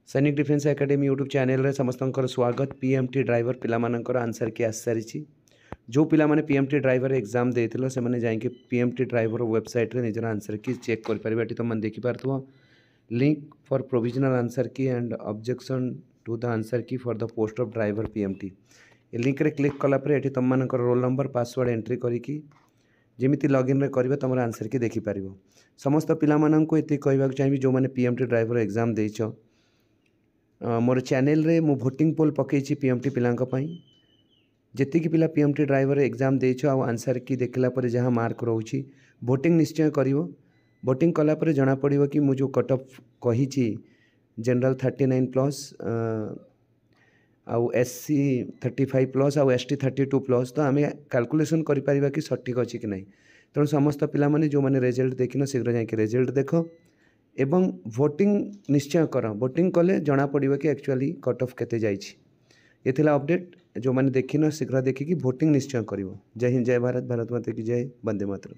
सैनिक defence academy YouTube channel रे समस्तंकर स्वागत। पीएमटी ड्राइवर पिलामानंकर आंसर की आसी सारी जो पिला माने पीएमटी ड्राइवर एग्जाम देथिलो से माने जाई के पीएमटी ड्राइवर वेबसाइट रे निजर आंसर की चेक कर परिबे। एटी तुम मन देखि पारथुवा link for provisional answer key and objection to the answer key for the post of driver PMT. ए लिंक रे क्लिक कला पर एटी तुम मानकर रोल नंबर पासवर्ड एंट्री करिकी जेमिति लॉगिन रे करिवे तुम आंसर की देखि पारिबो। समस्त पिला माननको एति कहबाक चाहिबी जो माने पीएमटी ड्राइवर एग्जाम देइछो मोर चैनल रे मु भोटिंग पोल पकईछि पीएमटी पिलांक पई जेति की पिला पीएमटी ड्राइवर एग्जाम देइछो आ आंसर की देखला पर जहाँ मार्क रोची भोटिंग निश्चय करिवो। भोटिंग कला पर जना पड़िबो कि मु जो कट ऑफ कहिछि जनरल 39 प्लस आउ एससी 35 प्लस आउ एसटी 32 प्लस तो आम कैलकुलेशन करि परिबा कि सठिक अछि कि नहीं। तेणु समस्त पिला माने जो माने रिजल्ट देखिन शीघ्र जाके रिजल्ट देख एवं भोटिंग निश्चय कर। भोटिंग कले जना पड़िबो कि एक्चुअली कट ऑफ केते जाइछि। ये थिला अपडेट जो माने देखिन शीघ्र देखिकी भोटिंग निश्चय करिवो। जय हिंद, जय भारत, भारत माता की जय, वंदे मातरम।